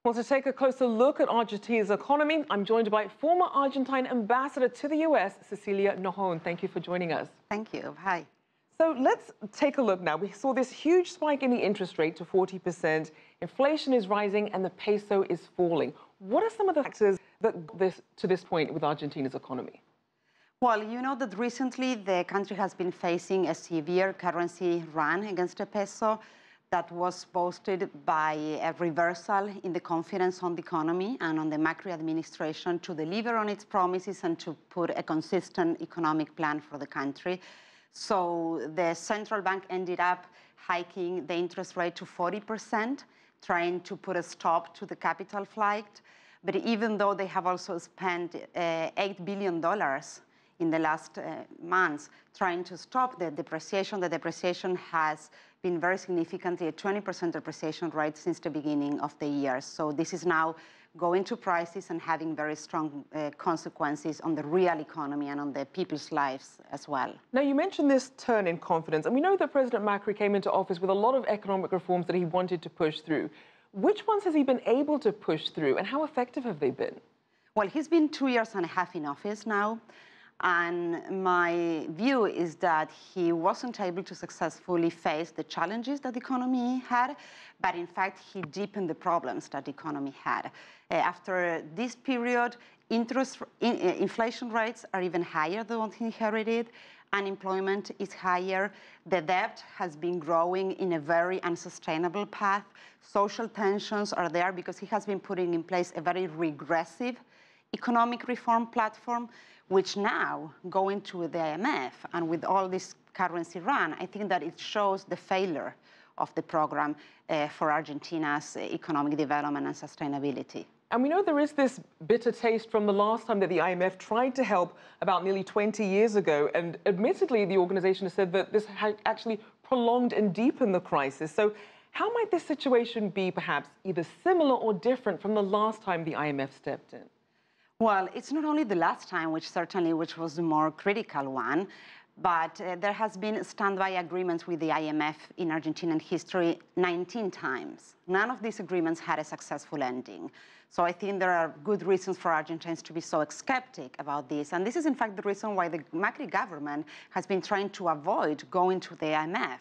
Well, to take a closer look at Argentina's economy, I'm joined by former Argentine ambassador to the US, Cecilia Nahon. Thank you for joining us. Thank you. Hi. So let's take a look now. We saw this huge spike in the interest rate to 40%. Inflation is rising and the peso is falling. What are some of the factors that to this point with Argentina's economy? Well, you know that recently the country has been facing a severe currency run against the peso that was posted by a reversal in the confidence on the economy and on the Macri administration to deliver on its promises and to put a consistent economic plan for the country. So the central bank ended up hiking the interest rate to 40%, trying to put a stop to the capital flight. But even though they have also spent $8 billion in the last months trying to stop the depreciation has been very significantly a 20% depreciation rate since the beginning of the year. So this is now going to prices and having very strong consequences on the real economy and on the people's lives as well. Now, you mentioned this turn in confidence, and we know that President Macri came into office with a lot of economic reforms that he wanted to push through. Which ones has he been able to push through, and how effective have they been? Well, he's been 2.5 years in office now. And my view is that he wasn't able to successfully face the challenges that the economy had, but in fact, he deepened the problems that the economy had. After this period, inflation rates are even higher than what he inherited. Unemployment is higher. The debt has been growing in a very unsustainable path. Social tensions are there because he has been putting in place a very regressive economic reform platform, which now, going to the IMF and with all this currency run, I think that it shows the failure of the program for Argentina's economic development and sustainability. And we know there is this bitter taste from the last time that the IMF tried to help about nearly 20 years ago. And admittedly, the organization has said that this had actually prolonged and deepened the crisis. So how might this situation be perhaps either similar or different from the last time the IMF stepped in? Well, it's not only the last time, which was the more critical one, but there has been standby agreements with the IMF in Argentinian history 19 times. None of these agreements had a successful ending. So I think there are good reasons for Argentines to be so skeptic about this. And this is, in fact, the reason why the Macri government has been trying to avoid going to the IMF.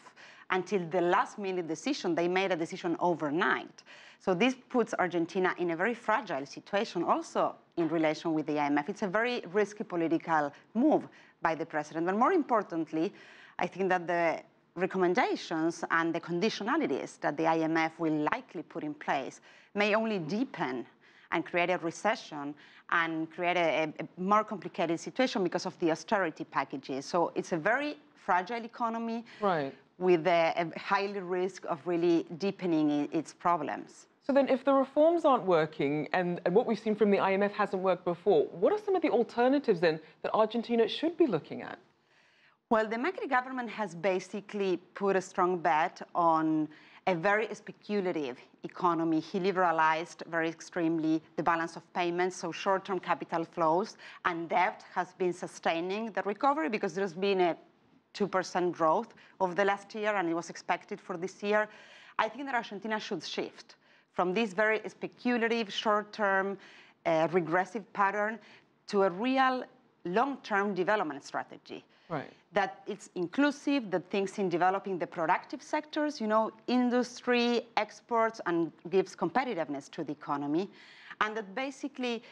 Until the last-minute decision, they made a decision overnight. So this puts Argentina in a very fragile situation also in relation with the IMF. It's a very risky political move by the president. But more importantly, I think that the recommendations and the conditionalities that the IMF will likely put in place may only deepen and create a recession and create a more complicated situation because of the austerity packages. So it's a very fragile economy, right, with a high risk of really deepening its problems. So then if the reforms aren't working and what we've seen from the IMF hasn't worked before, what are some of the alternatives then that Argentina should be looking at? Well, the Macri government has basically put a strong bet on a very speculative economy. He liberalized very extremely the balance of payments, so short-term capital flows and debt has been sustaining the recovery because there's been a 2% growth over the last year and it was expected for this year. I think that Argentina should shift from this very speculative, short-term, regressive pattern to a real long-term development strategy. Right. That it's inclusive, that thinks in developing the productive sectors, you know, industry, exports, and gives competitiveness to the economy. And that basically,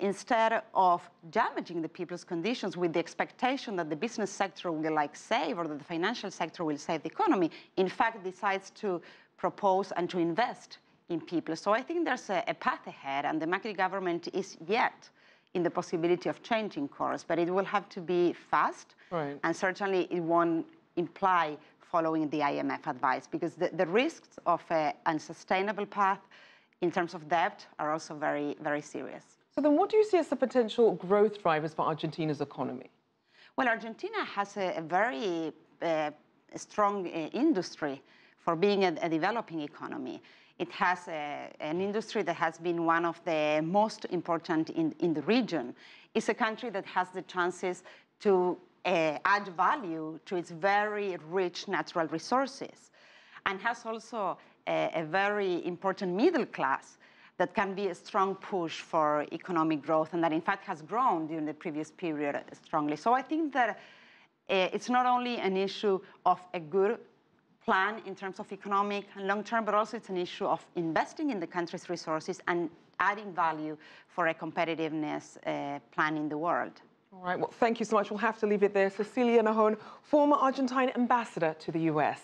instead of damaging the people's conditions with the expectation that the business sector will save or that the financial sector will save the economy, in fact decides to propose and to invest in people. So I think there's a path ahead, and the Macri government is yet in the possibility of changing course, but it will have to be fast, right, and certainly it won't imply following the IMF advice, because the risks of an unsustainable path in terms of debt are also very, very serious. So then what do you see as the potential growth drivers for Argentina's economy? Well, Argentina has a very strong industry for being a developing economy. It has an industry that has been one of the most important in the region. It's a country that has the chances to add value to its very rich natural resources and has also a very important middle class that can be a strong push for economic growth, and that in fact has grown during the previous period strongly. So I think that it's not only an issue of a good plan in terms of economic and long-term, but also it's an issue of investing in the country's resources and adding value for a competitiveness plan in the world. All right, well, thank you so much. We'll have to leave it there. Cecilia Nahon, former Argentine ambassador to the US.